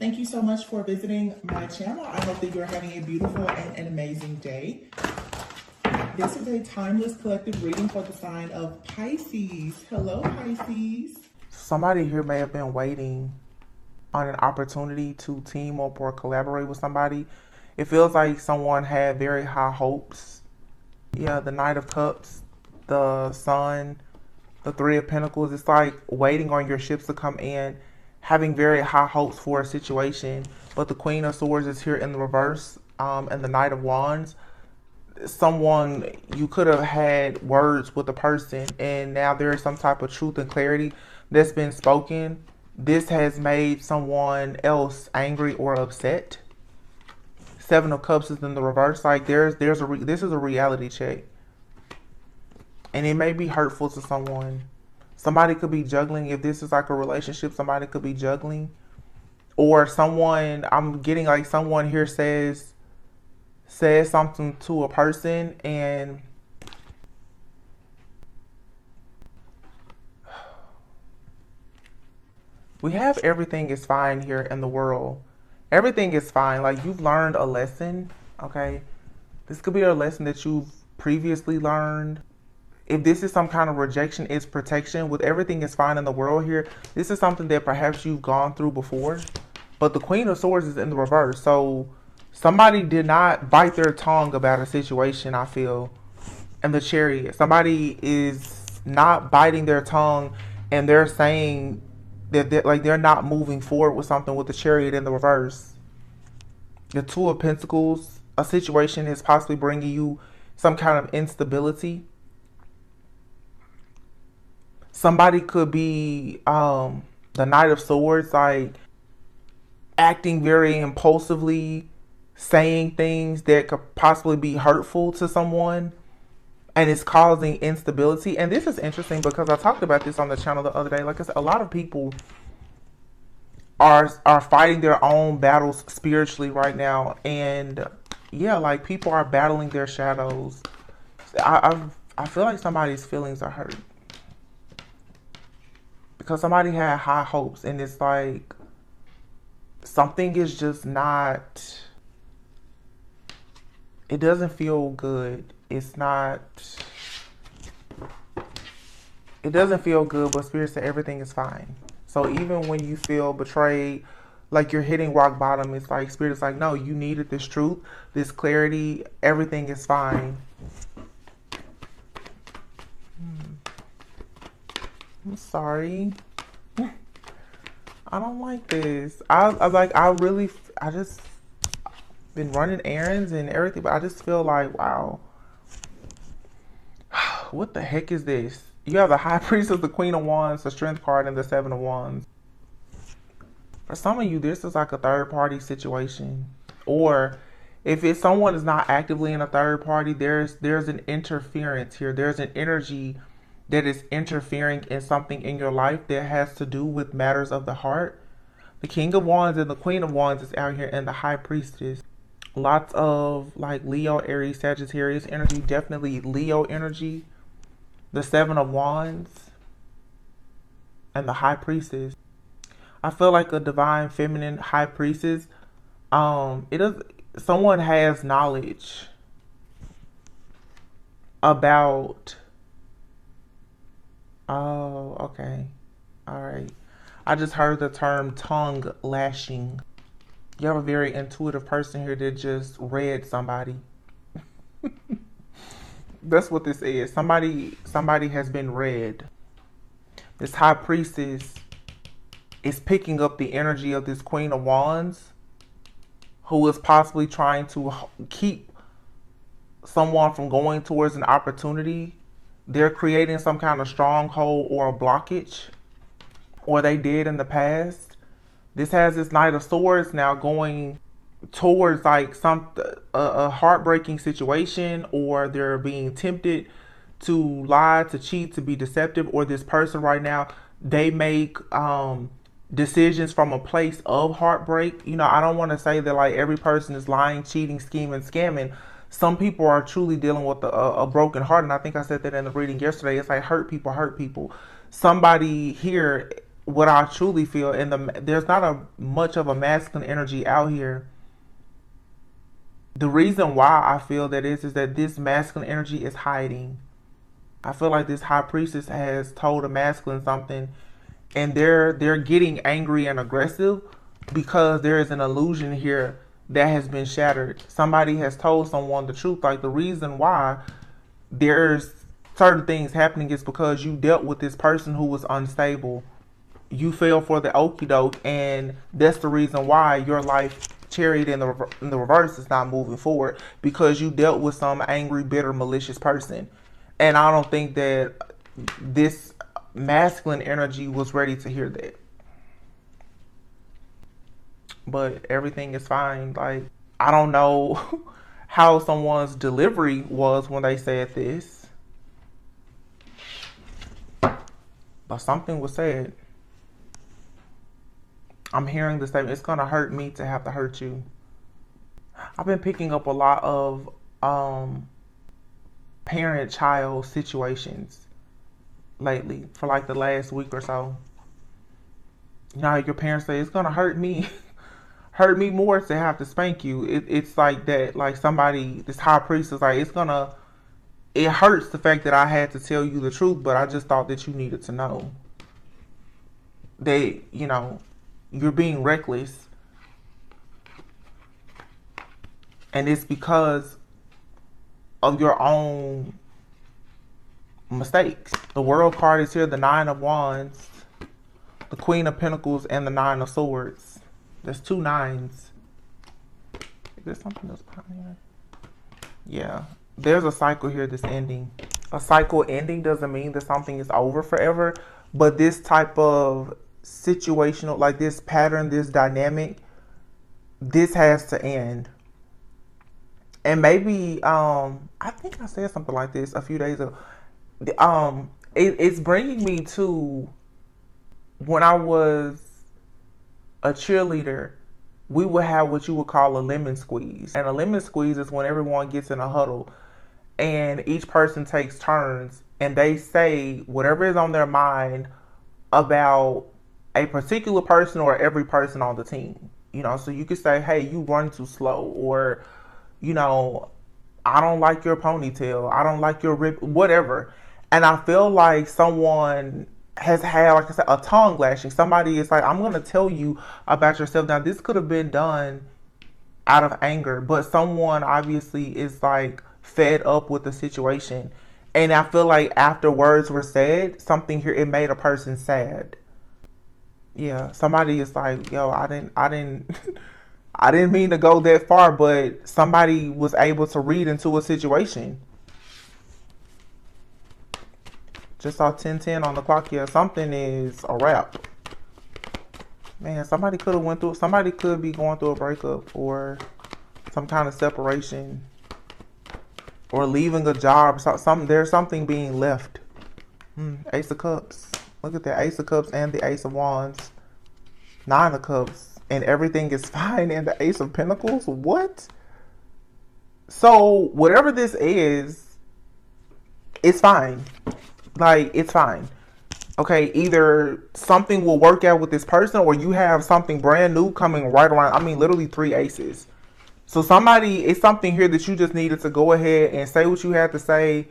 Thank you so much for visiting my channel. I hope that you're having a beautiful and an amazing day. This is a timeless collective reading for the sign of Pisces. Hello, Pisces. Somebody here may have been waiting on an opportunity to team up or collaborate with somebody. It feels like someone had very high hopes. Yeah, the Knight of Cups, the Sun, the Three of Pentacles. It's like waiting on your ships to come in, having very high hopes for a situation. But the Queen of Swords is here in the reverse, and the Knight of Wands. Someone, you could have had words with a person, and now there is some type of truth and clarity that's been spoken. This has made someone else angry or upset. Seven of Cups is in the reverse. Like this is a reality check, and it may be hurtful to someone. Somebody could be juggling. If this is like a relationship, somebody could be juggling, or someone. I'm getting like someone here says something to a person, and we have everything is fine here in the world. Everything is fine. Like you've learned a lesson, okay? This could be a lesson that you've previously learned. If this is some kind of rejection, it's protection. With everything is fine in the world here, this is something that perhaps you've gone through before. But the Queen of Swords is in the reverse. So somebody did not bite their tongue about a situation, I feel. And the Chariot. Somebody is not biting their tongue, and they're saying that they're not moving forward with something with the Chariot in the reverse. The Two of Pentacles, a situation is possibly bringing you some kind of instability. Somebody could be the Knight of Swords, like acting very impulsively, saying things that could possibly be hurtful to someone, and it's causing instability. And this is interesting because I talked about this on the channel the other day. Like I said, a lot of people are fighting their own battles spiritually right now. And yeah, like people are battling their shadows. I feel like somebody's feelings are hurt because somebody had high hopes, and it's like something is just not, it doesn't feel good. It doesn't feel good, but Spirit said everything is fine. So even when you feel betrayed, like you're hitting rock bottom, it's like Spirit is like, no, you needed this truth, this clarity, everything is fine. I'm sorry. I don't like this. I just been running errands and everything, but I just feel like, wow. What the heck is this? You have the High Priestess, the Queen of Wands, the Strength card, and the Seven of Wands. For some of you, this is like a third party situation. Or if it's someone is not actively in a third party, there's an interference here. There's an energy that is interfering in something in your life that has to do with matters of the heart. The King of Wands and the Queen of Wands is out here, and the High Priestess. Lots of like Leo, Aries, Sagittarius energy. Definitely Leo energy. The Seven of Wands and the High Priestess. I feel like a divine feminine High Priestess. Someone has knowledge about. Oh, okay. All right. I just heard the term tongue lashing. You have a very intuitive person here that just read somebody. That's what this is. Somebody has been read. This High Priestess is picking up the energy of this Queen of Wands, who is possibly trying to keep someone from going towards an opportunity. They're creating some kind of stronghold or a blockage, or they did in the past. This has this Knight of Swords now going towards like a heartbreaking situation, or they're being tempted to lie, to cheat, to be deceptive, or this person right now, they make decisions from a place of heartbreak. You know, I don't want to say that like every person is lying, cheating, scheming, scamming. Some people are truly dealing with a broken heart, and I think I said that in the reading yesterday. It's like hurt people hurt people. Somebody here what I truly feel. And there's not a much of a masculine energy out here. The reason why I feel that is that this masculine energy is hiding. I feel like this high priestess has told a masculine something, and they're getting angry and aggressive because there is an illusion here that has been shattered. Somebody has told someone the truth. Like, the reason why there's certain things happening is because you dealt with this person who was unstable. You fell for the okie doke, and that's the reason why your life chariot in the reverse is not moving forward, because you dealt with some angry, bitter, malicious person. And I don't think that this masculine energy was ready to hear that. But everything is fine. Like, I don't know how someone's delivery was when they said this, but something was said. I'm hearing the statement, it's going to hurt me to have to hurt you. I've been picking up a lot of parent-child situations lately for like the last week or so. You know how your parents say, it's going to hurt me. Hurt me more to have to spank you. It's like that. Like, somebody, this high priest is like, it hurts the fact that I had to tell you the truth, but I just thought that you needed to know. That, you know, you're being reckless. And it's because of your own mistakes. The World card is here, the Nine of Wands, the Queen of Pentacles, and the Nine of Swords. There's 2 nines. Is there something else behind here? Yeah. There's a cycle here that's ending. A cycle ending doesn't mean that something is over forever, but this type of situational, like this pattern, this dynamic, this has to end. And maybe, I think I said something like this a few days ago. It's bringing me to when I was a cheerleader. We would have what you would call a lemon squeeze. And a lemon squeeze is when everyone gets in a huddle and each person takes turns and they say whatever is on their mind about a particular person or every person on the team. You know, so you could say, hey, you run too slow, or, you know, I don't like your ponytail, I don't like your rip, whatever. And I feel like someone has had, like I said, a tongue lashing. Somebody is like, I'm going to tell you about yourself. Now, this could have been done out of anger, but someone obviously is like fed up with the situation. And I feel like after words were said, something here, it made a person sad. Yeah, somebody is like, yo, I didn't I didn't mean to go that far, but somebody was able to read into a situation. Just saw 10:10 on the clock here. Something is a wrap. Man, somebody could have went through, somebody could be going through a breakup or some kind of separation or leaving a job. There's something being left. Ace of Cups. Look at that. Ace of Cups and the Ace of Wands. 9 of Cups. And everything is fine. And the Ace of Pentacles. What? So, whatever this is, it's fine. Like, it's fine. Okay, either something will work out with this person or you have something brand new coming right around. I mean, literally 3 aces. So it's something here that you just needed to go ahead and say what you had to say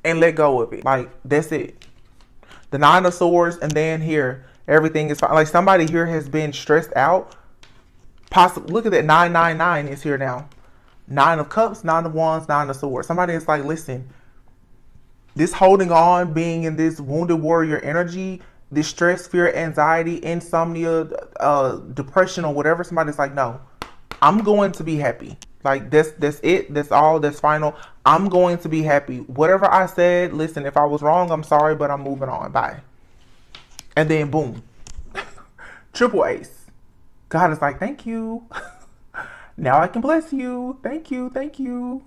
and let go of it. Like, that's it. The 9 of Swords, and then here, everything is fine. Like, somebody here has been stressed out. Possibly, look at that, 999 is here now. 9 of Cups, 9 of Wands, 9 of Swords. Somebody is like, listen, this holding on, being in this wounded warrior energy, this stress, fear, anxiety, insomnia, depression, or whatever, somebody's like, no, I'm going to be happy. Like, that's it. That's all. That's final. I'm going to be happy. Whatever I said, listen, if I was wrong, I'm sorry, but I'm moving on. Bye. And then, boom. Triple ace. God is like, thank you. Now I can bless you. Thank you. Thank you.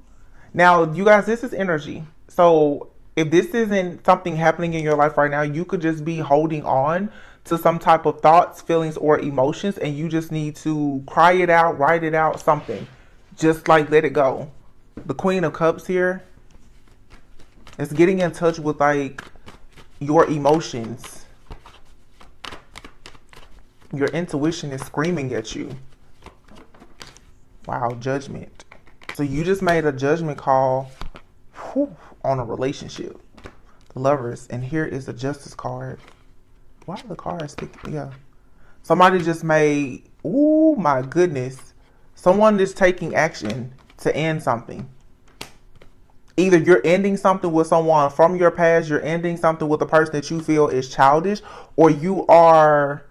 Now, you guys, this is energy. So, if this isn't something happening in your life right now, you could just be holding on to some type of thoughts, feelings, or emotions, and you just need to cry it out, write it out, something. Just like let it go. The Queen of Cups here is getting in touch with, like, your emotions. Your intuition is screaming at you. Wow, judgment. So you just made a judgment call on a relationship. The Lovers. And here is the Justice card. Why are the cards sticking? Yeah. Somebody just made, oh my goodness. Someone is taking action to end something. Either you're ending something with someone from your past, you're ending something with a person that you feel is childish, or you are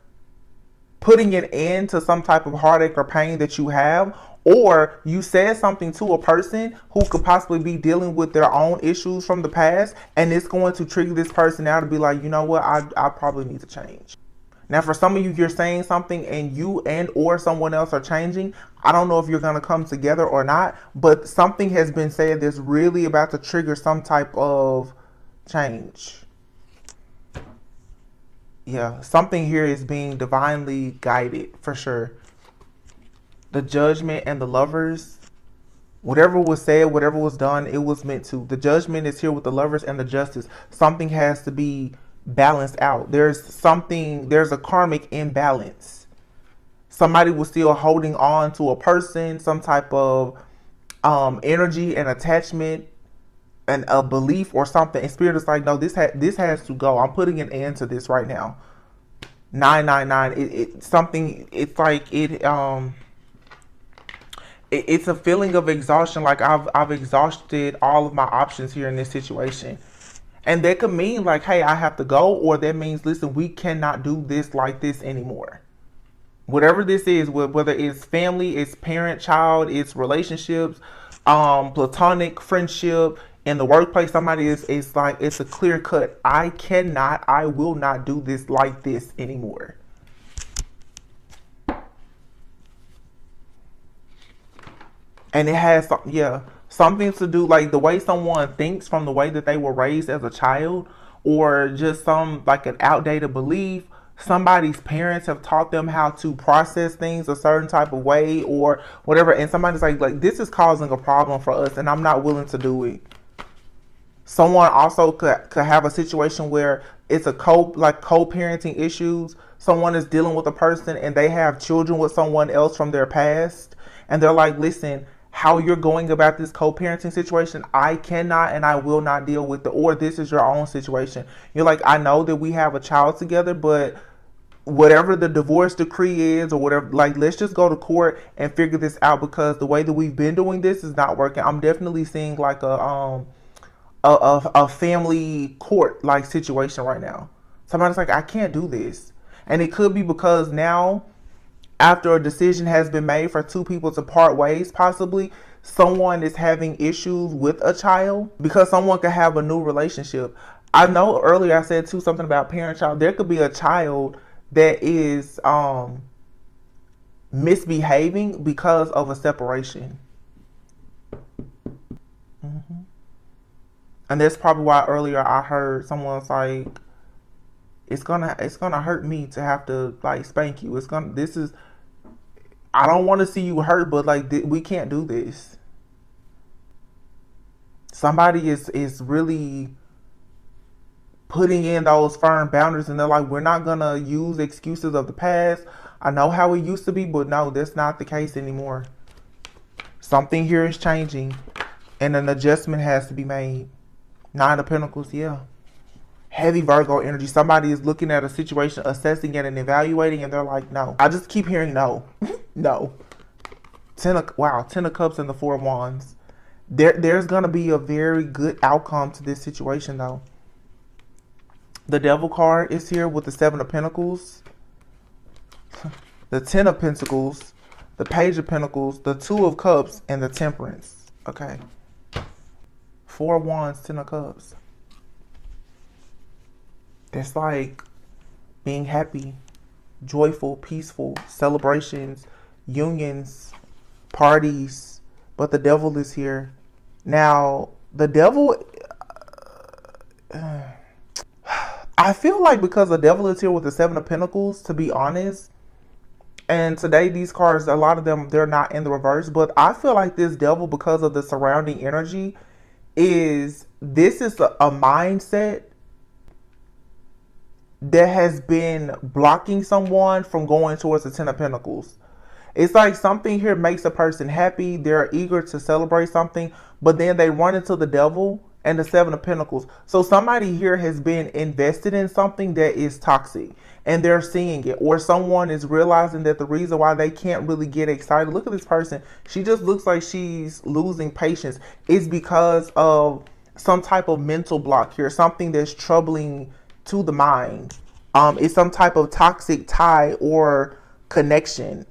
putting an end to some type of heartache or pain that you have, or you said something to a person who could possibly be dealing with their own issues from the past, and it's going to trigger this person now to be like, you know what, I probably need to change. Now, for some of you, you're saying something and you and or someone else are changing. I don't know if you're going to come together or not, but something has been said that's really about to trigger some type of change. Yeah, something here is being divinely guided for sure. The Judgment and the Lovers. Whatever was said, whatever was done, it was meant to. The Judgment is here with the Lovers and the Justice. Something has to be balanced out. There's a karmic imbalance. Somebody was still holding on to a person, some type of energy and attachment and a belief or something. And Spirit is like, no, this has to go. I'm putting an end to this right now. 999. It's a feeling of exhaustion. Like I've exhausted all of my options here in this situation. And that could mean like, hey, I have to go, or that means, listen, we cannot do this like this anymore. Whatever this is, whether it's family, it's parent, child, it's relationships, platonic friendship, in the workplace, somebody is like, it's a clear cut. I will not do this like this anymore. And it has, something to do, like the way someone thinks from the way that they were raised as a child, or just like an outdated belief. Somebody's parents have taught them how to process things a certain type of way or whatever. And somebody's like, this is causing a problem for us and I'm not willing to do it. Someone also could have a situation where it's co-parenting issues. Someone is dealing with a person and they have children with someone else from their past. And they're like, listen, how you're going about this co-parenting situation, I cannot and I will not deal with it. Or this is your own situation. You're like, I know that we have a child together, but whatever the divorce decree is or whatever, like, let's just go to court and figure this out, because the way that we've been doing this is not working. I'm definitely seeing like a family court like situation right now. Somebody's like, I can't do this. And it could be because now, after a decision has been made for two people to part ways, possibly someone is having issues with a child, because someone could have a new relationship. I know earlier I said too something about parent-child. There could be a child that is misbehaving because of a separation. Mm-hmm. And that's probably why earlier I heard someone's like, it's gonna hurt me to have to like spank you. I don't want to see you hurt, but like we can't do this. Somebody is really putting in those firm boundaries, and they're like, we're not gonna use excuses of the past. I know how it used to be, but no, that's not the case anymore. Something here is changing, and an adjustment has to be made. 9 of Pentacles, yeah. Heavy Virgo energy. Somebody is looking at a situation, assessing it and evaluating, and they're like, no. I just keep hearing no. No. 10 of Cups and the 4 of Wands. There's going to be a very good outcome to this situation, though. The Devil card is here with the 7 of Pentacles. The 10 of Pentacles. The Page of Pentacles. The 2 of Cups and the Temperance. Okay. 4 of Wands, 10 of Cups. It's like being happy, joyful, peaceful, celebrations, unions, parties. But the Devil is here. Now, the Devil, I feel like because the Devil is here with the 7 of Pentacles, to be honest, and today these cards, a lot of them, they're not in the reverse, but I feel like this Devil, because of the surrounding energy, this is a mindset that has been blocking someone from going towards the Ten of Pentacles. It's like something here makes a person happy. They're eager to celebrate something, but then they run into the devil and the Seven of Pentacles. So somebody here has been invested in something that is toxic and they're seeing it, or someone is realizing that the reason why they can't really get excited. Look at this person. She just looks like she's losing patience. It's because of some type of mental block here, something that's troubling to the mind. It's some type of toxic tie or connection.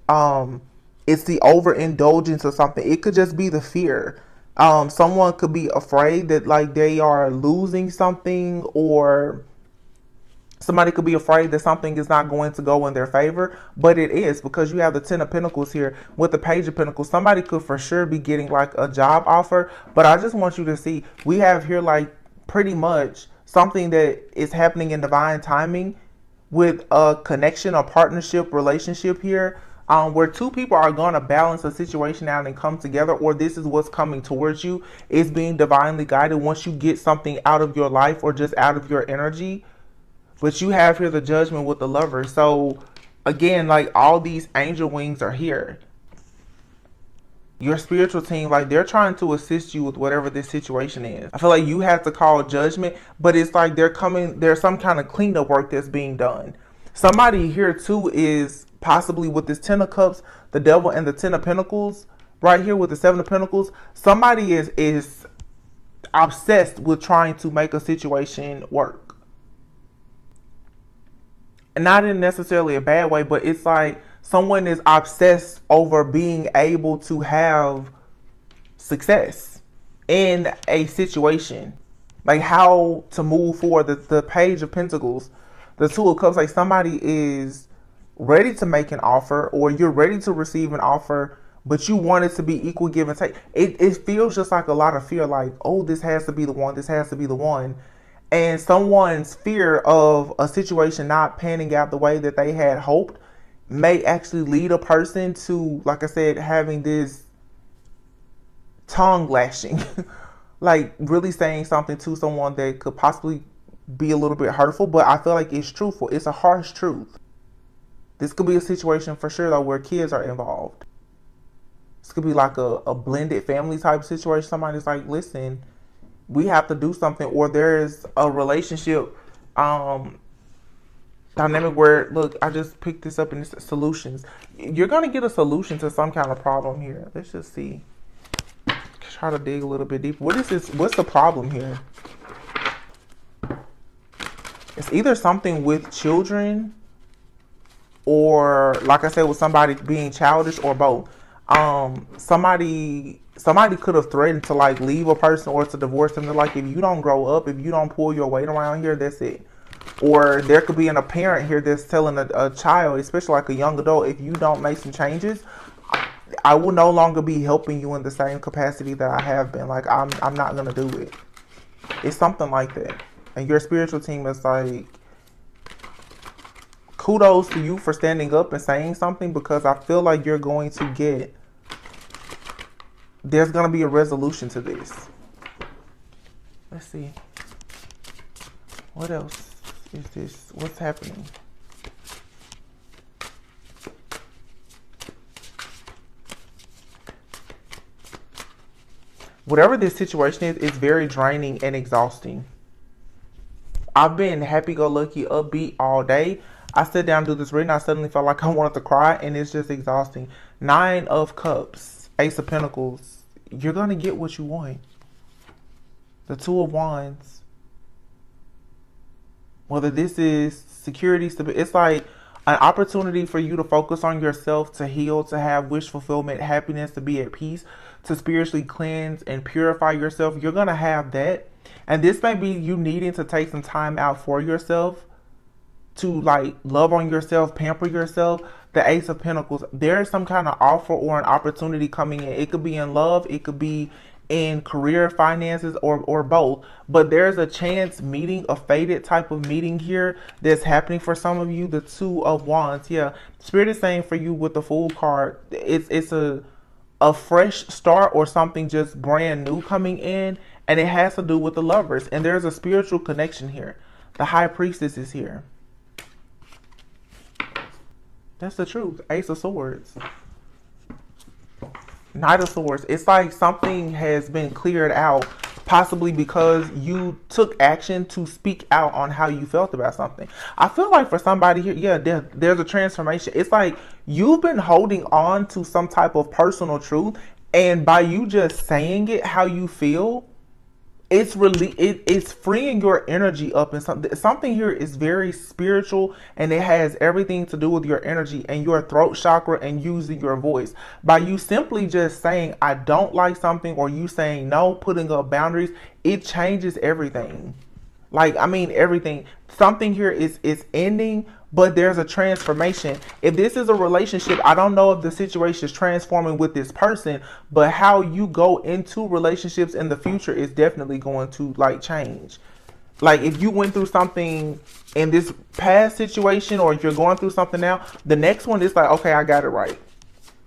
It's the overindulgence of something. It could just be the fear. Someone could be afraid that like they are losing something, or somebody could be afraid that something is not going to go in their favor, but it is, because you have the Ten of Pentacles here with the Page of Pentacles. Somebody could for sure be getting like a job offer, but I just want you to see, we have here like pretty much something that is happening in divine timing with a connection, a partnership, relationship here, where two people are going to balance a situation out and come together, or this is what's coming towards you. It's being divinely guided once you get something out of your life or just out of your energy. But you have here the Judgment with the Lover. So again, like all these angel wings are here. Your spiritual team, like they're trying to assist you with whatever this situation is. I feel like you have to call judgment, but it's like there's some kind of cleanup work that's being done. Somebody here too is possibly with this Ten of Cups, the Devil, and the Ten of Pentacles, right here with the Seven of Pentacles. Somebody is obsessed with trying to make a situation work. And not in necessarily a bad way, but it's like someone is obsessed over being able to have success in a situation. Like how to move forward. The Page of Pentacles, the Two of Cups, like somebody is ready to make an offer, or you're ready to receive an offer, but you want it to be equal give and take. It feels just like a lot of fear, like, oh, this has to be the one, this has to be the one. And someone's fear of a situation not panning out the way that they had hoped may actually lead a person to, like I said, having this tongue lashing, like really saying something to someone that could possibly be a little bit hurtful, but I feel like it's truthful. It's a harsh truth. This could be a situation for sure though where kids are involved. This could be like a blended family type situation. Somebody's like, listen, we have to do something, or there's a relationship dynamic where, look, I just picked this up in this solutions. You're going to get a solution to some kind of problem here. Let's just see. Try to dig a little bit deeper. What is this? What's the problem here? It's either something with children, or like I said, with somebody being childish, or both. Somebody could have threatened to like leave a person or to divorce them. They're like, if you don't grow up, if you don't pull your weight around here, that's it. Or there could be a parent here that's telling a child, especially like a young adult, if you don't make some changes, I will no longer be helping you in the same capacity that I have been. Like I'm not gonna do it. It's something like that. And your spiritual team is like, kudos to you for standing up and saying something, because I feel like you're going to get, there's going to be a resolution to this. Let's see. What else is this? What's happening? Whatever this situation is, it's very draining and exhausting. I've been happy-go-lucky, upbeat all day. I sit down to do this reading, I suddenly felt like I wanted to cry, and it's just exhausting. Nine of Cups, Ace of Pentacles. You're going to get what you want. The Two of Wands. Whether this is security, it's like an opportunity for you to focus on yourself, to heal, to have wish fulfillment, happiness, to be at peace, to spiritually cleanse and purify yourself. You're going to have that. And this may be you needing to take some time out for yourself, to like love on yourself, pamper yourself. The Ace of Pentacles, there is some kind of offer or an opportunity coming in. It could be in love, it could be in career, finances, or both. But there's a chance meeting, a fated type of meeting here that's happening for some of you. The Two of Wands, yeah. Spirit is saying for you with the Fool card, it's a fresh start or something just brand new coming in, and it has to do with the Lovers. And there's a spiritual connection here. The High Priestess is here. That's the truth. Ace of Swords. Knight of Swords. It's like something has been cleared out, possibly because you took action to speak out on how you felt about something. I feel like for somebody here, yeah, there's a transformation. It's like you've been holding on to some type of personal truth, and by you just saying it how you feel, it's really it's freeing your energy up, and something here is very spiritual, and it has everything to do with your energy and your throat chakra and using your voice. By you simply just saying I don't like something, or you saying no, putting up boundaries, it changes everything. Like, I mean, everything. Something here is ending, but there's a transformation. If this is a relationship, I don't know if the situation is transforming with this person, but how you go into relationships in the future is definitely going to like change. Like, if you went through something in this past situation, or if you're going through something now, the next one is like, okay, I got it right.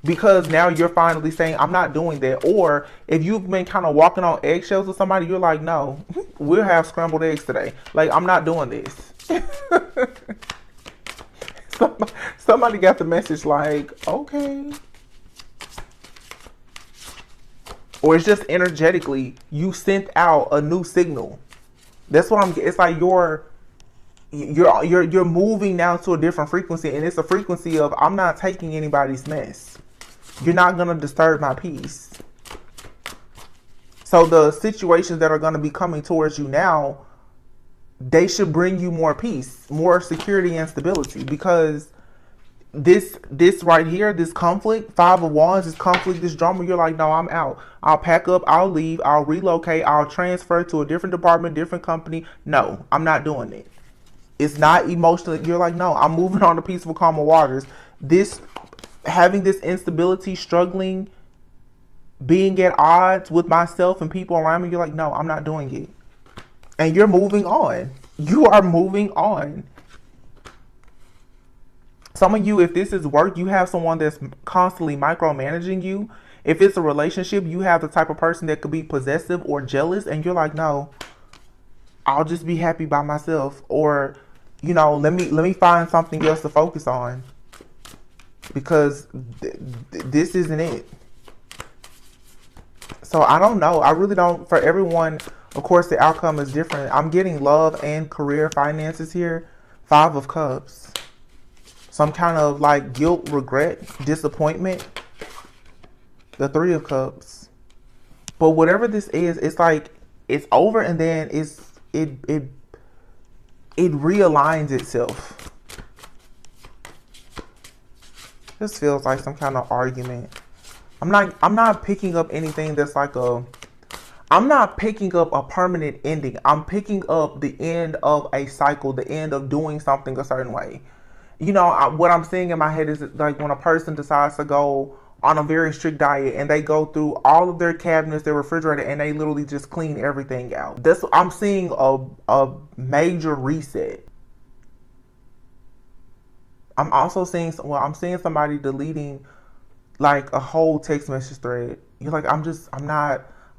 Because now you're finally saying, I'm not doing that. Or if you've been kind of walking on eggshells with somebody, you're like, no, we'll have scrambled eggs today. Like, I'm not doing this. Somebody got the message like, okay. Or it's just energetically, you sent out a new signal. That's what I'm getting. It's like you're moving now to a different frequency, and it's a frequency of I'm not taking anybody's mess. You're not going to disturb my peace. So the situations that are going to be coming towards you now, they should bring you more peace, more security and stability, because this right here, this conflict, Five of Wands, this conflict, this drama, you're like, no, I'm out. I'll pack up, I'll leave, I'll relocate, I'll transfer to a different department, different company. No, I'm not doing it. It's not emotional. You're like, no, I'm moving on to peaceful, calmer waters. Having this instability, struggling, being at odds with myself and people around me, you're like, no, I'm not doing it. And you're moving on. You are moving on. Some of you, if this is work, you have someone that's constantly micromanaging you. If it's a relationship, you have the type of person that could be possessive or jealous, and you're like, no, I'll just be happy by myself. Or, you know, let me find something else to focus on, because this isn't it. So I don't know. I really don't. For everyone, of course, the outcome is different. I'm getting love and career finances here. Five of Cups. Some kind of like guilt, regret, disappointment. The Three of Cups. But whatever this is, it's like it's over, and then it realigns itself. This feels like some kind of argument. I'm not picking up anything that's like I'm not picking up a permanent ending. I'm picking up the end of a cycle, the end of doing something a certain way. You know, what I'm seeing in my head is like when a person decides to go on a very strict diet, and they go through all of their cabinets, their refrigerator, and they literally just clean everything out. I'm seeing a major reset. I'm also seeing, I'm seeing somebody deleting like a whole text message thread. You're like, I'm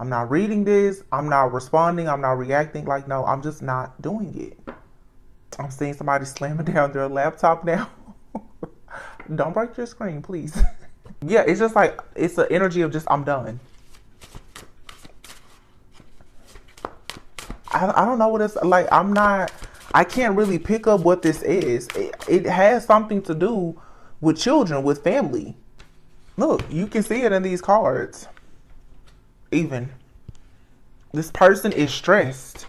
not reading this. I'm not responding. I'm not reacting. Like, no, I'm just not doing it. I'm seeing somebody slamming down their laptop now. Don't break your screen, please. Yeah, it's just like, it's the energy of just, I'm done. I don't know what it's like. I can't really pick up what this is. It has something to do with children, with family. Look, you can see it in these cards. Even. This person is stressed,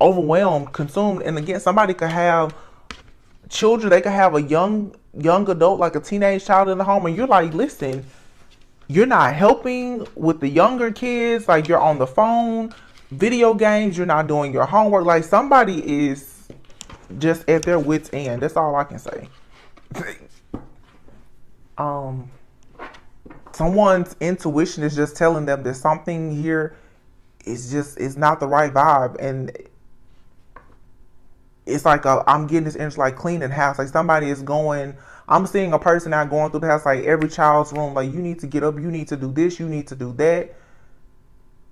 overwhelmed, consumed. And again, somebody could have children. They could have a young adult, like a teenage child in the home. And you're like, listen, you're not helping with the younger kids. Like, you're on the phone, video games. You're not doing your homework. Like, somebody is just at their wit's end. That's all I can say. Someone's intuition is just telling them that something here is not the right vibe, and it's like I'm getting this energy like cleaning house. Like, somebody is going. I'm seeing a person out going through the house, like every child's room. Like, you need to get up, you need to do this, you need to do that.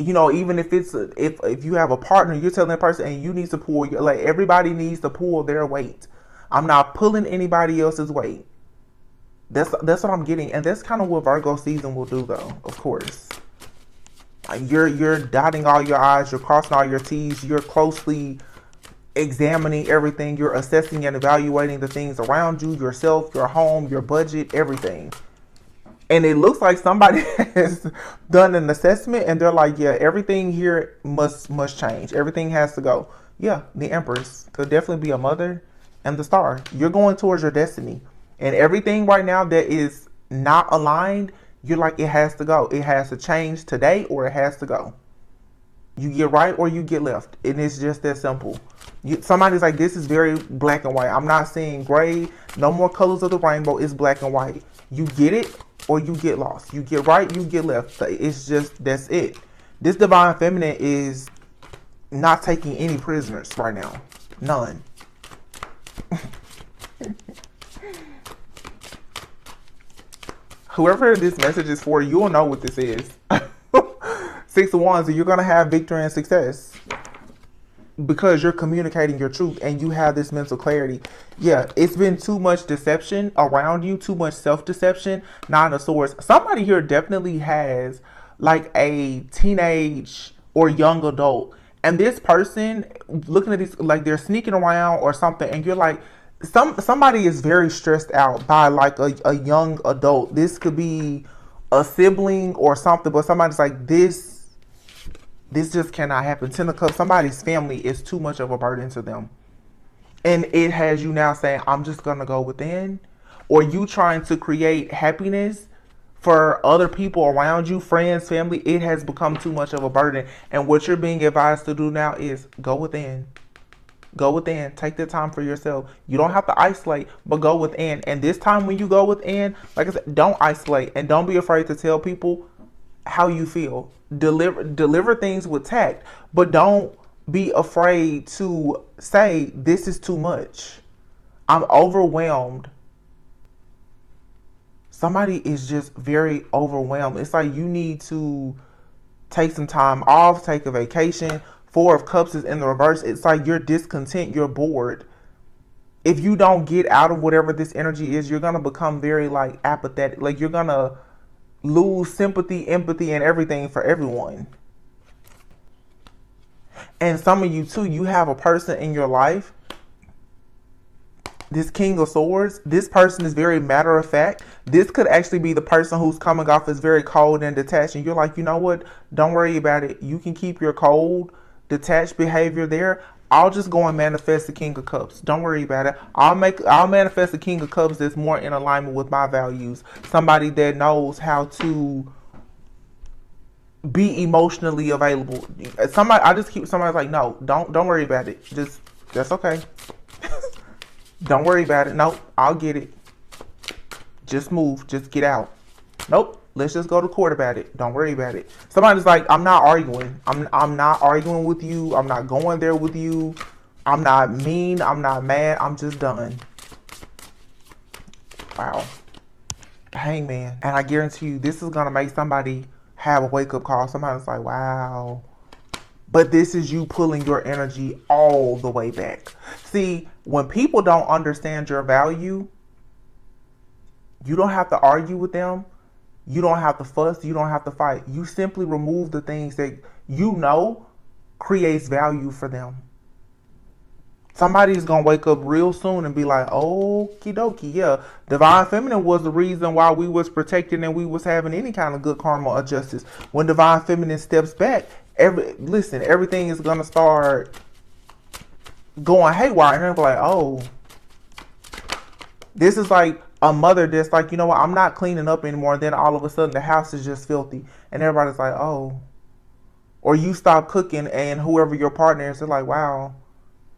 You know, even if it's if you have a partner, you're telling that person, and you need to like everybody needs to pull their weight. I'm not pulling anybody else's weight. That's what I'm getting, and that's kind of what Virgo season will do, though. Of course, you're dotting all your I's, you're crossing all your T's, you're closely examining everything, you're assessing and evaluating the things around you, yourself, your home, your budget, everything. And it looks like somebody has done an assessment and they're like, yeah, everything here must change. Everything has to go. Yeah, the Empress could definitely be a mother and the Star. You're going towards your destiny. And everything right now that is not aligned, you're like, it has to go. It has to change today or it has to go. You get right or you get left. And it's just that simple. Somebody's like, this is very black and white. I'm not seeing gray. No more colors of the rainbow. It's black and white. You get it or you get lost. You get right, you get left. It's just, that's it. This Divine Feminine is not taking any prisoners right now. None. Whoever this message is for, you'll know what this is. 6 of Wands, you're going to have victory and success. Because you're communicating your truth and you have this mental clarity. Yeah, it's been too much deception around you, too much self-deception. Nine of Swords. Somebody here definitely has like a teenage or young adult. And this person looking at these, like they're sneaking around or something. And you're like, somebody is very stressed out by like a young adult. This could be a sibling or something. But somebody's like, this just cannot happen. 10 of Cups, somebody's family is too much of a burden to them. And it has you now saying, I'm just going to go within. Or you trying to create happiness for other people around you, friends, family. It has become too much of a burden. And what you're being advised to do now is go within. Go within. Take the time for yourself. You don't have to isolate, but go within. And this time when you go within, like I said, don't isolate. And don't be afraid to tell people how you feel. Deliver things with tact, but don't be afraid to say, this is too much. I'm overwhelmed. Somebody is just very overwhelmed. It's like you need to take some time off, take a vacation. 4 of Cups is in the reverse. It's like you're discontent, you're bored. If you don't get out of whatever this energy is, you're going to become very like apathetic. Like you're going to lose sympathy, empathy, and everything for everyone. And some of you too, you have a person in your life, this King of Swords, this person is very matter of fact. This could actually be the person who's coming off as very cold and detached. And you're like, you know what? Don't worry about it. You can keep your cold, detached behavior there. I'll just go and manifest the King of Cups. Don't worry about it. I'll manifest the King of Cups that's more in alignment with my values. Somebody that knows how to be emotionally available. Somebody's like, no, don't worry about it. That's okay. Don't worry about it. Nope, I'll get it. Just move. Just get out. Nope. Let's just go to court about it. Don't worry about it. Somebody's like, I'm not arguing. I'm not arguing with you. I'm not going there with you. I'm not mean. I'm not mad. I'm just done. Wow. Hangman. And I guarantee you, this is going to make somebody have a wake-up call. Somebody's like, wow. But this is you pulling your energy all the way back. See, when people don't understand your value, you don't have to argue with them. You don't have to fuss. You don't have to fight. You simply remove the things that you know creates value for them. Somebody's going to wake up real soon and be like, okie dokie, yeah. Divine Feminine was the reason why we was protected and we was having any kind of good karma or justice. When Divine Feminine steps back, everything is going to start going haywire. And they'll be like, oh, this is like a mother that's like, you know what, I'm not cleaning up anymore. And then all of a sudden the house is just filthy. And everybody's like, oh. Or you stop cooking and whoever your partner is, they're like, wow.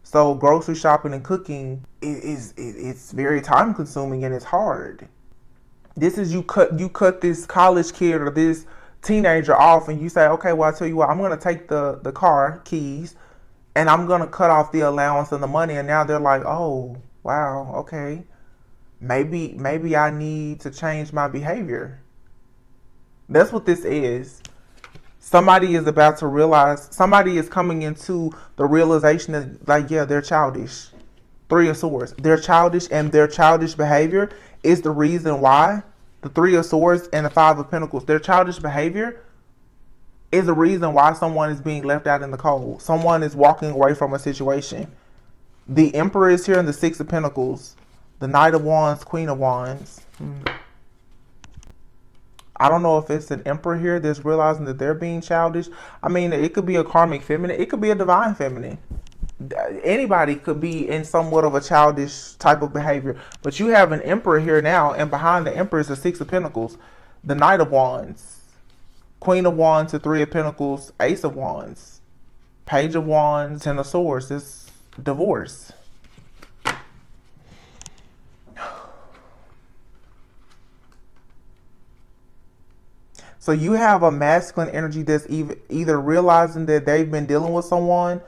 So grocery shopping and cooking it's very time consuming and it's hard. This is you cut this college kid or this teenager off and you say, okay, well, I tell you what, I'm going to take the car keys and I'm going to cut off the allowance and the money. And now they're like, oh, wow, okay. Maybe I need to change my behavior. That's what this is. Somebody is about to realize, somebody is coming into the realization that, like, yeah, they're childish. 3 of Swords. They're childish, and their childish behavior is the reason why the Three of Swords and the Five of Pentacles, their childish behavior is the reason why someone is being left out in the cold. Someone is walking away from a situation. The Emperor is here in the Six of Pentacles. The Knight of Wands, Queen of Wands. I don't know if it's an Emperor here that's realizing that they're being childish. I mean, it could be a karmic feminine. It could be a divine feminine. Anybody could be in somewhat of a childish type of behavior. But you have an Emperor here now, and behind the Emperor is the Six of Pentacles. The Knight of Wands. Queen of Wands, the Three of Pentacles, Ace of Wands. Page of Wands, Ten of Swords. This divorce. So you have a masculine energy that's either realizing that they've been dealing with someone.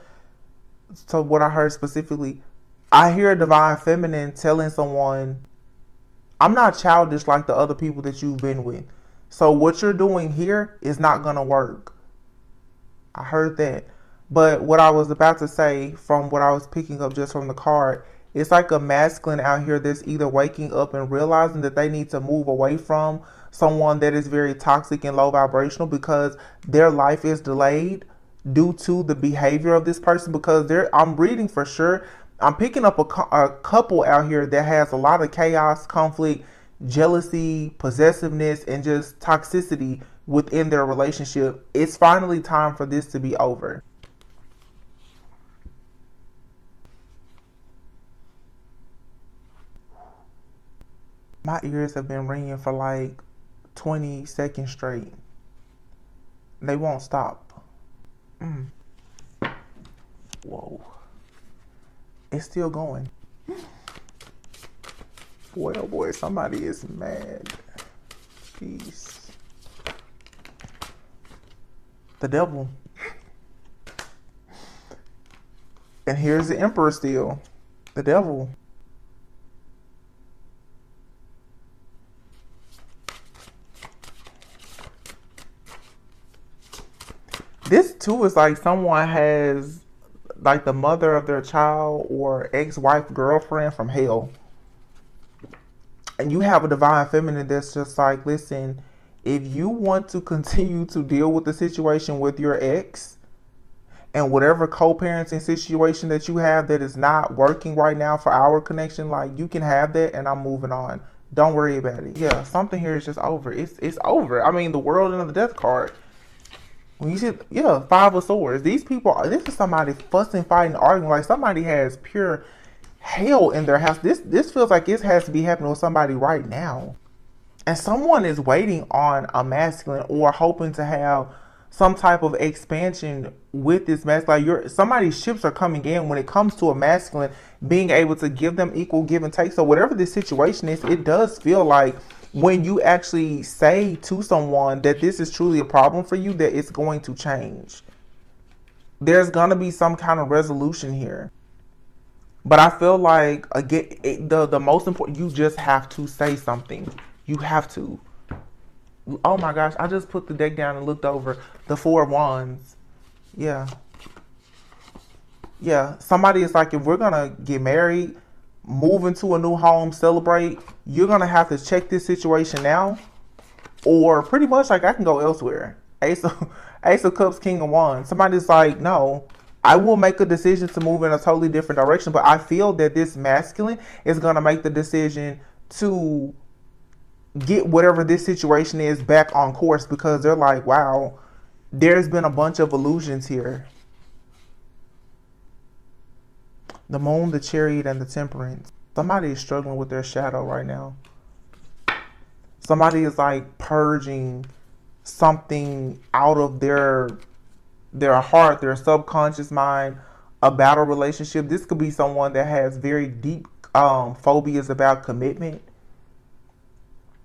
So what I heard specifically, I hear a divine feminine telling someone, I'm not childish like the other people that you've been with. So what you're doing here is not going to work. I heard that. But what I was about to say from what I was picking up just from the card, it's like a masculine out here that's either waking up and realizing that they need to move away from someone that is very toxic and low vibrational because their life is delayed due to the behavior of this person. Because I'm reading for sure, I'm picking up a couple out here that has a lot of chaos, conflict, jealousy, possessiveness, and just toxicity within their relationship. It's finally time for this to be over. My ears have been ringing for like 20 seconds straight. They won't stop. Whoa. It's still going. Boy, oh boy, somebody is mad. Peace. The devil. And here's the Emperor still. The devil. This too is like someone has like the mother of their child or ex-wife, girlfriend from hell. And you have a divine feminine that's just like, listen, if you want to continue to deal with the situation with your ex and whatever co-parenting situation that you have that is not working right now for our connection, like you can have that and I'm moving on. Don't worry about it. Yeah, something here is just over. It's over. I mean, the World and the Death card. When you see, yeah, Five of Swords. These people, this is somebody fussing, fighting, arguing. Like somebody has pure hell in their house. This feels like it has to be happening with somebody right now. And someone is waiting on a masculine or hoping to have some type of expansion with this masculine. Like somebody's ships are coming in when it comes to a masculine, being able to give them equal give and take. So whatever this situation is, it does feel like when you actually say to someone that this is truly a problem for you, that it's going to change. There's going to be some kind of resolution here. But I feel like, again, the most important, you just have to say something. You have to. Oh my gosh, I just put the deck down and looked over the Four of Wands. Yeah. Yeah, somebody is like, if we're going to get married, move into a new home, celebrate, you're going to have to check this situation now. Or pretty much like I can go elsewhere. Ace of Cups, King of Wands. Somebody's like, no, I will make a decision to move in a totally different direction. But I feel that this masculine is going to make the decision to get whatever this situation is back on course. Because they're like, wow, there's been a bunch of illusions here. The Moon, the Chariot, and the Temperance. Somebody is struggling with their shadow right now. Somebody is like purging something out of their heart, their subconscious mind about a relationship. This could be someone that has very deep phobias about commitment.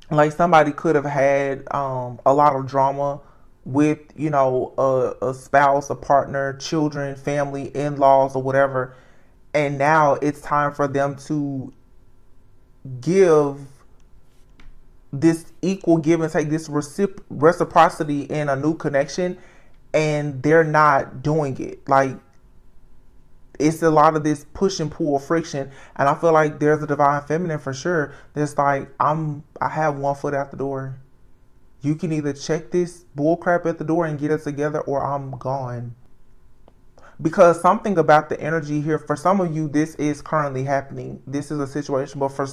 Like somebody could have had a lot of drama with, you know, a spouse, a partner, children, family, in-laws, or whatever. And now it's time for them to give this equal give and take, this reciprocity in a new connection. And they're not doing it. Like, it's a lot of this push and pull friction. And I feel like there's a divine feminine for sure that's like, I have one foot out the door. You can either check this bull crap at the door and get it together, or I'm gone. Because something about the energy here, for some of you, this is currently happening. This is a situation, but for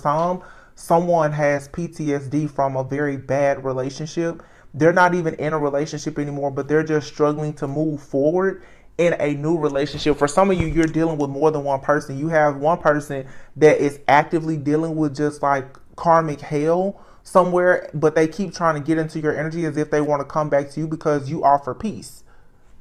someone has PTSD from a very bad relationship. They're not even in a relationship anymore, but they're just struggling to move forward in a new relationship. For some of you, you're dealing with more than one person. You have one person that is actively dealing with just like karmic hell somewhere, but they keep trying to get into your energy as if they want to come back to you because you offer peace.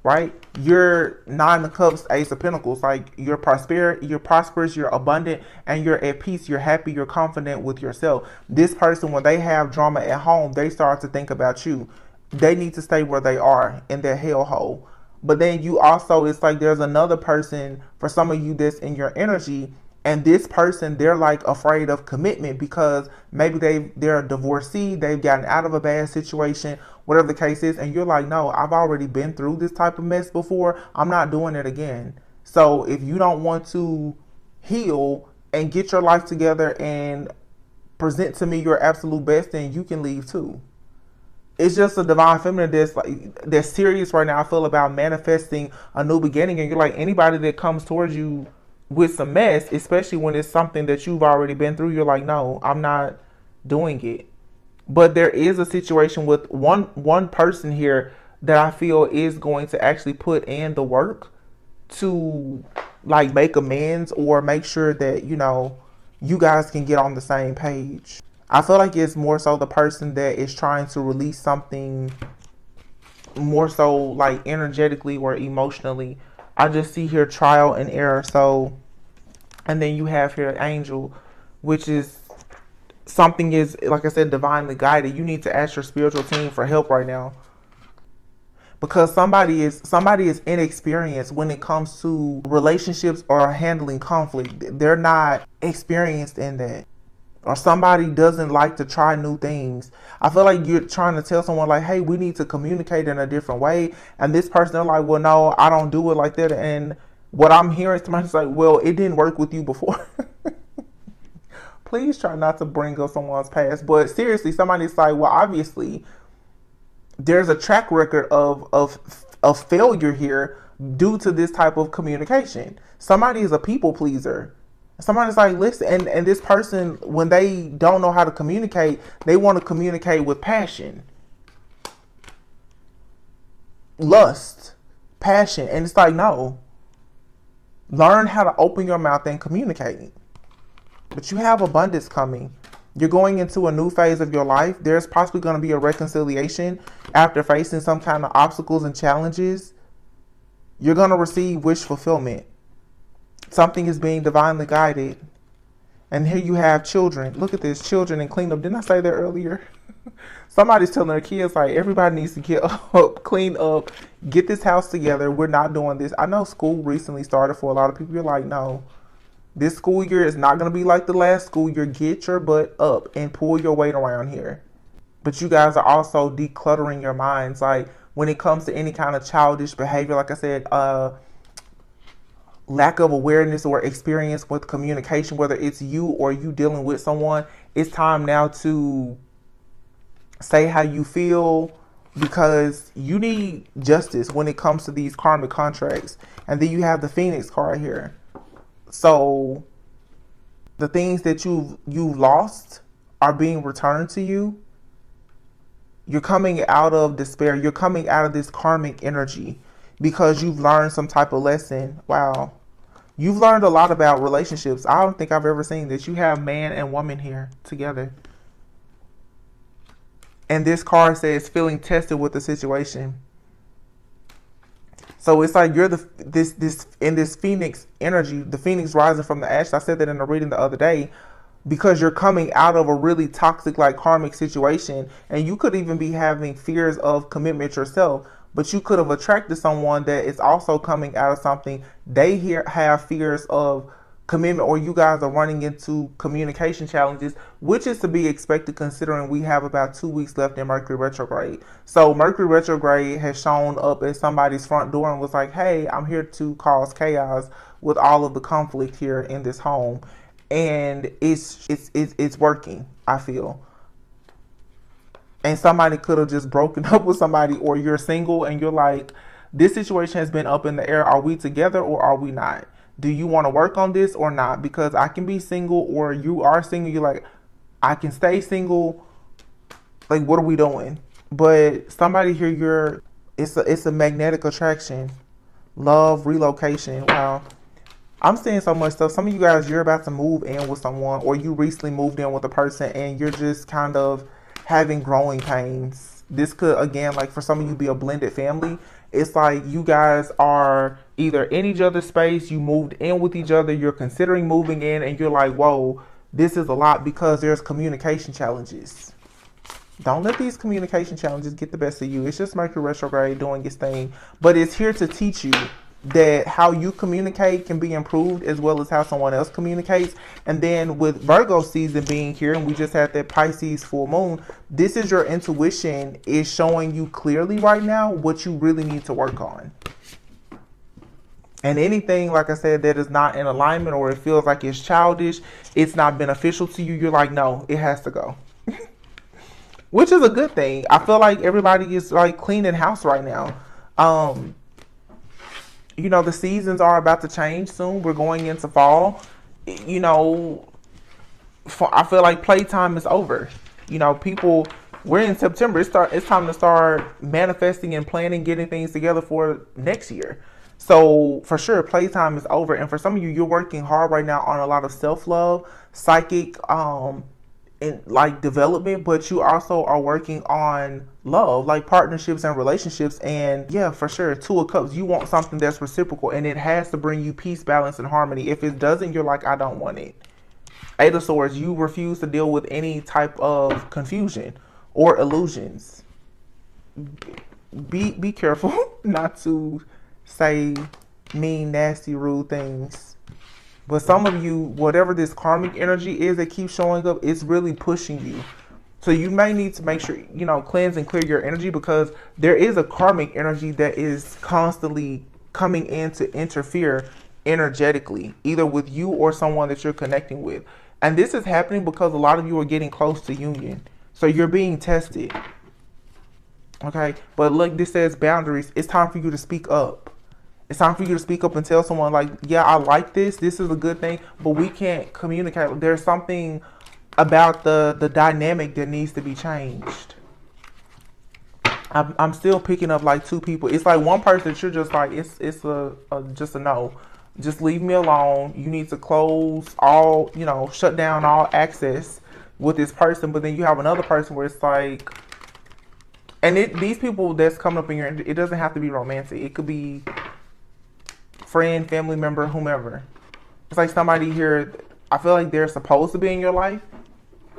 Right? You're Nine of Cups, Ace of Pentacles. Like, you're prosperous, you're abundant, and you're at peace. You're happy, you're confident with yourself. This person, when they have drama at home, they start to think about you. They need to stay where they are in their hellhole. But then you also, it's like there's another person for some of you that's in your energy. And this person, they're like afraid of commitment because maybe they're a divorcee, they've gotten out of a bad situation, whatever the case is. And you're like, no, I've already been through this type of mess before. I'm not doing it again. So if you don't want to heal and get your life together and present to me your absolute best, then you can leave too. It's just a divine feminine that's serious right now. I feel about manifesting a new beginning. And you're like, anybody that comes towards you with some mess, especially when it's something that you've already been through, you're like, no, I'm not doing it. But there is a situation with one person here that I feel is going to actually put in the work to like make amends or make sure that, you know, you guys can get on the same page. I feel like it's more so the person that is trying to release something more so like energetically or emotionally. I just see here trial and error. So, and then you have here angel, which is something is, like I said, divinely guided. You need to ask your spiritual team for help right now. Because somebody is inexperienced when it comes to relationships or handling conflict. They're not experienced in that. Or somebody doesn't like to try new things. I feel like you're trying to tell someone like, hey, we need to communicate in a different way. And this person, they're like, well, no, I don't do it like that. And what I'm hearing, somebody's like, well, it didn't work with you before. Please try not to bring up someone's past. But seriously, somebody's like, well, obviously, there's a track record of failure here due to this type of communication. Somebody is a people pleaser. Somebody's like, listen, and this person, when they don't know how to communicate, they want to communicate with passion, lust, passion. And it's like, no, learn how to open your mouth and communicate. But you have abundance coming. You're going into a new phase of your life. There's possibly going to be a reconciliation after facing some kind of obstacles and challenges. You're going to receive wish fulfillment. Something is being divinely guided. And here you have children. Look at this, children and cleanup. Didn't I say that earlier? Somebody's telling their kids, like, everybody needs to get up, clean up, get this house together. We're not doing this. I know school recently started for a lot of people. You're like, no, this school year is not going to be like the last school year. Get your butt up and pull your weight around here. But you guys are also decluttering your minds. Like, when it comes to any kind of childish behavior, like I said, lack of awareness or experience with communication, whether it's you or you dealing with someone, it's time now to say how you feel, because you need justice when it comes to these karmic contracts. And then you have the Phoenix card here. So the things that you've lost are being returned to you. You're coming out of despair. You're coming out of this karmic energy because you've learned some type of lesson. Wow. You've learned a lot about relationships. I don't think I've ever seen this. You have man and woman here together. And this card says feeling tested with the situation. So it's like you're in this Phoenix energy, the Phoenix rising from the ashes. I said that in a reading the other day, because you're coming out of a really toxic, like karmic situation, and you could even be having fears of commitment yourself. But you could have attracted someone that is also coming out of something. They have fears of commitment, or you guys are running into communication challenges, which is to be expected considering we have about 2 weeks left in Mercury retrograde. So Mercury retrograde has shown up at somebody's front door and was like, hey, I'm here to cause chaos with all of the conflict here in this home, and it's working, I feel. And somebody could have just broken up with somebody, or you're single and you're like, this situation has been up in the air. Are we together or are we not? Do you want to work on this or not? Because I can be single, or you are single. You're like, I can stay single. Like, what are we doing? But somebody here, it's a magnetic attraction, love, relocation. Wow. I'm seeing so much stuff. Some of you guys, you're about to move in with someone, or you recently moved in with a person and you're just kind of having growing pains. This could, again, like for some of you, be a blended family. It's like you guys are either in each other's space, you moved in with each other, you're considering moving in, and you're like, whoa, this is a lot, because there's communication challenges. Don't let these communication challenges get the best of you. It's just Mercury retrograde doing its thing. But it's here to teach you that how you communicate can be improved, as well as how someone else communicates. And then with Virgo season being here, and we just had that Pisces full moon, this is your intuition is showing you clearly right now what you really need to work on. And anything, like I said, that is not in alignment, or it feels like it's childish, it's not beneficial to you, you're like, no, it has to go. Which is a good thing. I feel like everybody is like cleaning house right now. You know, the seasons are about to change soon. We're going into fall. You know, I feel like playtime is over. You know, people, we're in September. It's time to start manifesting and planning, getting things together for next year. So for sure, playtime is over. And for some of you, you're working hard right now on a lot of self-love, psychic, and like development, but you also are working on love, like partnerships and relationships. And yeah, for sure, Two of Cups, you want something that's reciprocal, and it has to bring you peace, balance, and harmony. If it doesn't, you're like, I don't want it. Eight of Swords, you refuse to deal with any type of confusion or illusions. Be careful not to say mean, nasty, rude things. But some of you, whatever this karmic energy is that keeps showing up, it's really pushing you. So you may need to make sure, you know, cleanse and clear your energy, because there is a karmic energy that is constantly coming in to interfere energetically, either with you or someone that you're connecting with. And this is happening because a lot of you are getting close to union. So you're being tested. Okay. But look, this says boundaries. It's time for you to speak up. It's time for you to speak up and tell someone, like, yeah, I like this. This is a good thing, but we can't communicate. There's something about the dynamic that needs to be changed. I'm still picking up like two people. It's like one person that you're just like, it's just a no. Just leave me alone. You need to close all, you know, shut down all access with this person. But then you have another person where it's like, and these people that's coming up in your, it doesn't have to be romantic. It could be friend, family member, whomever. It's like somebody here, I feel like they're supposed to be in your life,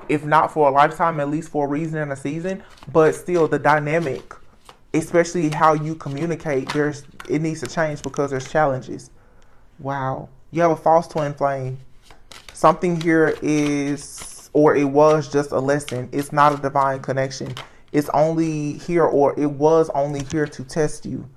if not for a lifetime, at least for a reason and a season. But still, the dynamic, especially how you communicate, it needs to change because there's challenges. Wow. You have a false twin flame. Something here is, or it was just a lesson. It's not a divine connection. It's only here, or it was only here to test you.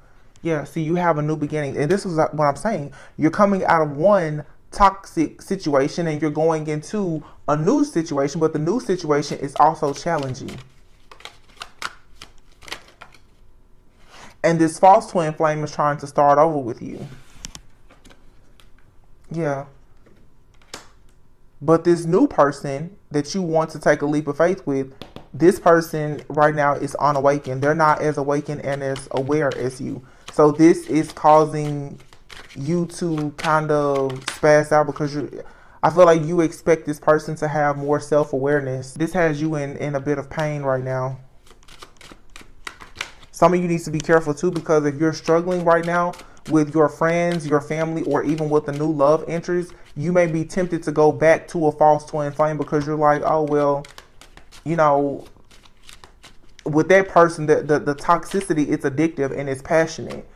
Yeah, see, you have a new beginning. And this is what I'm saying. You're coming out of one toxic situation and you're going into a new situation, but the new situation is also challenging. And this false twin flame is trying to start over with you. Yeah. But this new person that you want to take a leap of faith with, this person right now is unawakened. They're not as awakened and as aware as you. So this is causing you to kind of spaz out, because I feel like you expect this person to have more self-awareness. This has you in a bit of pain right now. Some of you need to be careful too, because if you're struggling right now with your friends, your family, or even with the new love interest, you may be tempted to go back to a false twin flame, because you're like, oh, well, you know, with that person, the toxicity, it's addictive and it's passionate,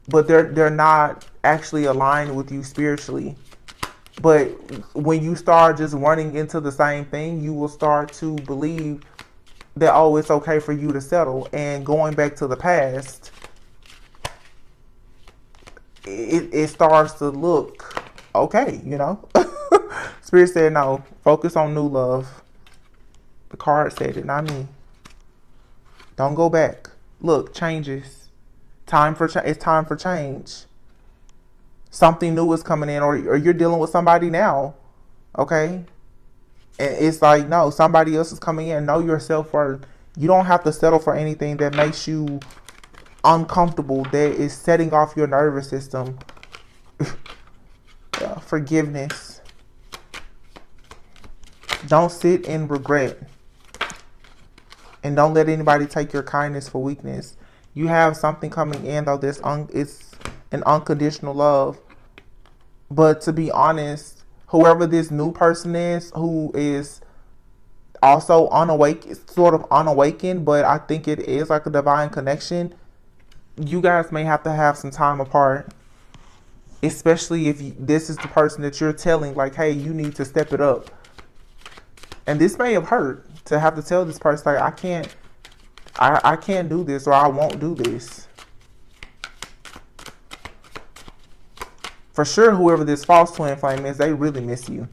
but they're not actually aligned with you spiritually. But when you start just running into the same thing, you will start to believe that, oh, it's okay for you to settle. And going back to the past, it starts to look okay, Spirit said no. Focus on new love. The card said it, not me. Don't go back. Look, changes. It's time for change. Something new is coming in, or you're dealing with somebody now. Okay? And it's like, no, somebody else is coming in. Know your self-worth. You don't have to settle for anything that makes you uncomfortable, that is setting off your nervous system. Yeah, forgiveness. Don't sit in regret. And don't let anybody take your kindness for weakness. You have something coming in, though. It's an unconditional love. But to be honest, whoever this new person is, who is also sort of unawakened, but I think it is like a divine connection, you guys may have to have some time apart. Especially if this is the person that you're telling, like, hey, you need to step it up. And this may have hurt to have to tell this person, like, I can't do this, or I won't do this. For sure, whoever this false twin flame is, they really miss you.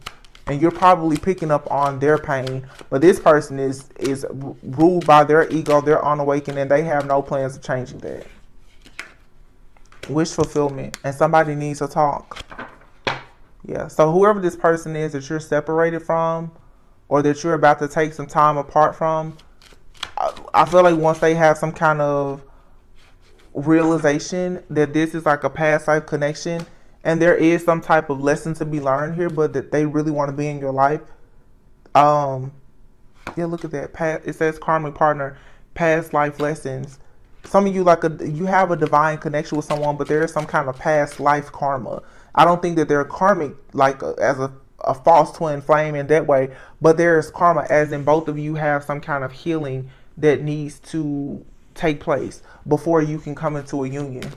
And you're probably picking up on their pain. But this person is ruled by their ego, they're unawakened, and they have no plans of changing that. Wish fulfillment. And somebody needs to talk. Yeah, so whoever this person is that you're separated from, or that you're about to take some time apart from, I feel like once they have some kind of realization that this is like a past life connection, and there is some type of lesson to be learned here, but that they really want to be in your life. Yeah, look at that. It says karmic partner, past life lessons. Some of you you have a divine connection with someone, but there is some kind of past life karma. I don't think that they're karmic as a false twin flame in that way, but there is karma, as in both of you have some kind of healing that needs to take place before you can come into a union.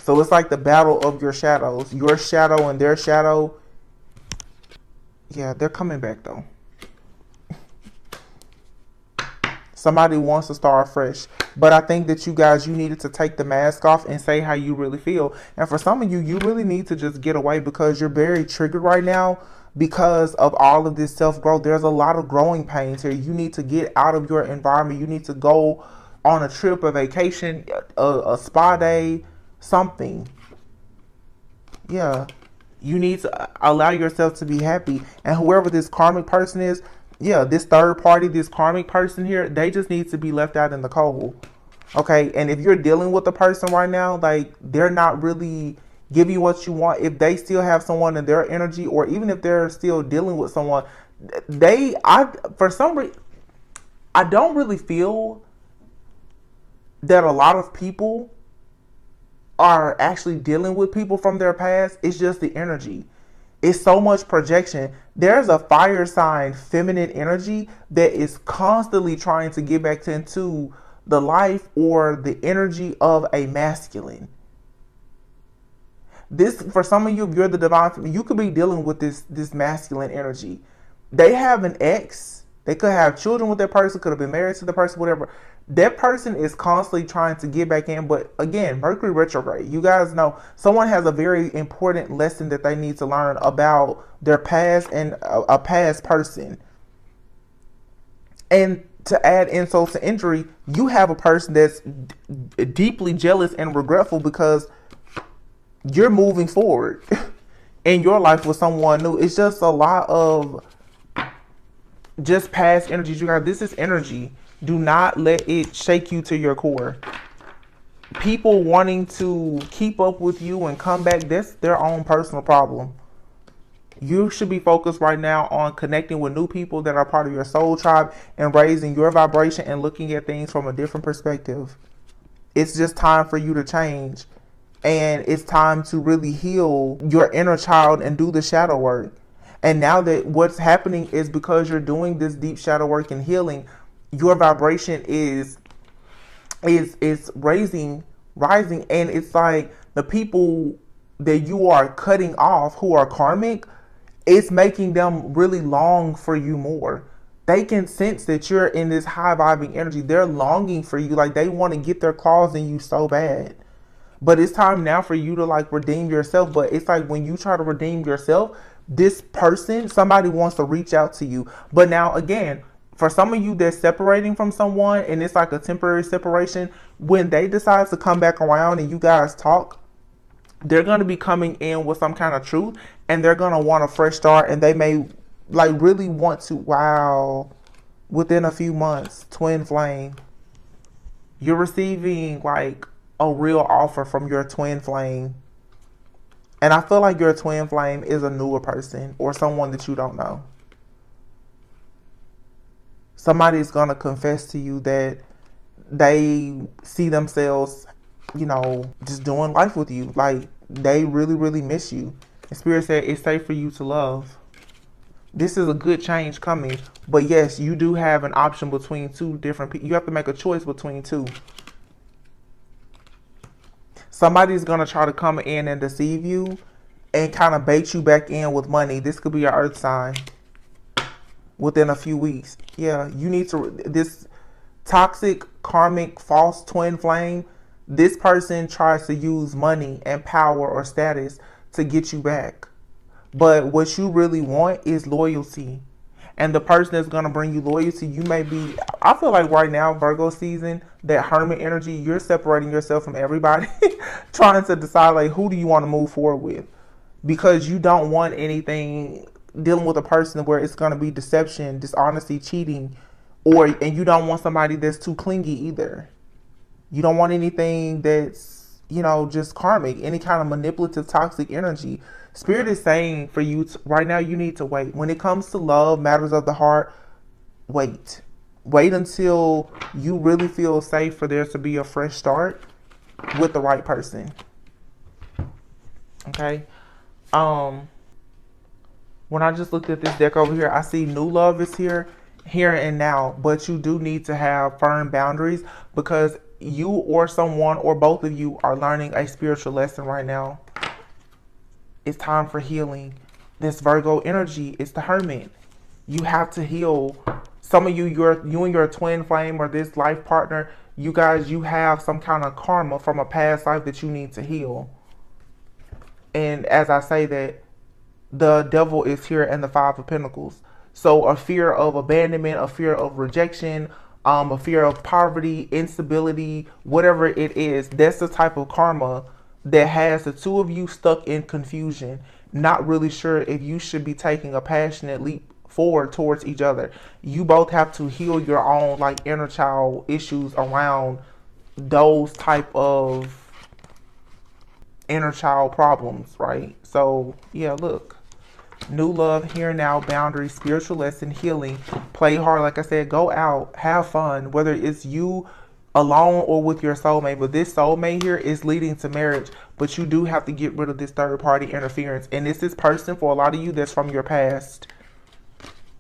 So it's like the battle of your shadows. Your shadow and their shadow. Yeah, they're coming back though. Somebody wants to start fresh. But I think that you needed to take the mask off and say how you really feel. And for some of you, you really need to just get away, because you're very triggered right now because of all of this self-growth. There's a lot of growing pains here. You need to get out of your environment. You need to go on a trip, a vacation, a spa day, something. Yeah. You need to allow yourself to be happy. And whoever this karmic person is, yeah, this third party, this karmic person here, they just need to be left out in the cold. Okay, and if you're dealing with a person right now, like, they're not really giving you what you want, if they still have someone in their energy, or even if they're still dealing with someone, for some reason, I don't really feel that a lot of people are actually dealing with people from their past. It's just the energy. It's so much projection. There's a fire sign, feminine energy that is constantly trying to get back into the life or the energy of a masculine. This, for some of you, if you're the divine, you could be dealing with this masculine energy. They have an ex. They could have children with that person, could have been married to the person, whatever. That person is constantly trying to get back in. But again, Mercury retrograde. You guys know someone has a very important lesson that they need to learn about their past and a past person. And to add insult to injury, you have a person that's deeply jealous and regretful because you're moving forward in your life with someone new. It's just a lot of just past energies. You guys, this is energy. Do not let it shake you to your core. People wanting to keep up with you and come back, that's their own personal problem. You should be focused right now on connecting with new people that are part of your soul tribe and raising your vibration and looking at things from a different perspective. It's just time for you to change. And it's time to really heal your inner child and do the shadow work. And now that what's happening is because you're doing this deep shadow work and healing, your vibration is rising, and it's like the people that you are cutting off who are karmic, it's making them really long for you more. They can sense that you're in this high vibing energy. They're longing for you, like they want to get their claws in you so bad. But it's time now for you to like redeem yourself. But it's like when you try to redeem yourself, this person, somebody wants to reach out to you. But now again, for some of you that's separating from someone and it's like a temporary separation, when they decide to come back around and you guys talk, they're going to be coming in with some kind of truth, and they're going to want a fresh start, and they may like really want to, wow, within a few months, twin flame, you're receiving like a real offer from your twin flame. And I feel like your twin flame is a newer person or someone that you don't know. Somebody's going to confess to you that they see themselves, you know, just doing life with you. Like, they really, really miss you. And Spirit said it's safe for you to love. This is a good change coming. But yes, you do have an option between two different people. You have to make a choice between two. Somebody's going to try to come in and deceive you and kind of bait you back in with money. This could be your earth sign within a few weeks. Yeah, you need to, this toxic, karmic, false twin flame, this person tries to use money and power or status to get you back. But what you really want is loyalty. And the person that's going to bring you loyalty, you may be, I feel like right now, Virgo season, that hermit energy, you're separating yourself from everybody, trying to decide like who do you want to move forward with. Because you don't want anything dealing with a person where it's going to be deception, dishonesty, cheating, and you don't want somebody that's too clingy either. You don't want anything that's, you know, just karmic, any kind of manipulative, toxic energy. Spirit is saying for you right now, you need to wait. When it comes to love, matters of the heart, wait. Wait until you really feel safe for there to be a fresh start with the right person. Okay. When I just looked at this deck over here, I see new love is here and now. But you do need to have firm boundaries because you or someone or both of you are learning a spiritual lesson right now. It's time for healing. This Virgo energy is the hermit. You have to heal. Some of you, you and your twin flame or this life partner, you guys, you have some kind of karma from a past life that you need to heal. And as I say that, the devil is here in the Five of Pentacles. So a fear of abandonment, a fear of rejection, a fear of poverty, instability, whatever it is, that's the type of karma that has the two of you stuck in confusion, not really sure if you should be taking a passionate leap forward towards each other. You both have to heal your own like inner child issues around those type of inner child problems, right? So yeah, look, new love here now, boundaries, spiritual lesson, healing, play hard. Like I said, go out, have fun, whether it's you alone or with your soulmate. But this soulmate here is leading to marriage, but you do have to get rid of this third party interference. And this is person for a lot of you that's from your past.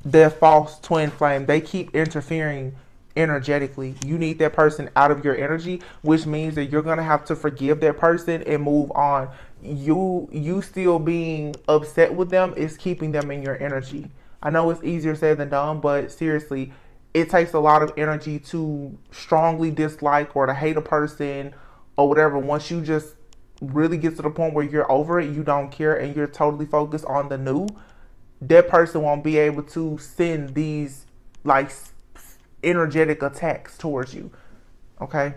They're false twin flame. They keep interfering energetically. You need that person out of your energy, which means that you're going to have to forgive that person and move on. You still being upset with them is keeping them in your energy. I know it's easier said than done, but seriously, it takes a lot of energy to strongly dislike or to hate a person or whatever. Once you just really get to the point where you're over it, you don't care, and you're totally focused on the new, that person won't be able to send these like energetic attacks towards you. Okay?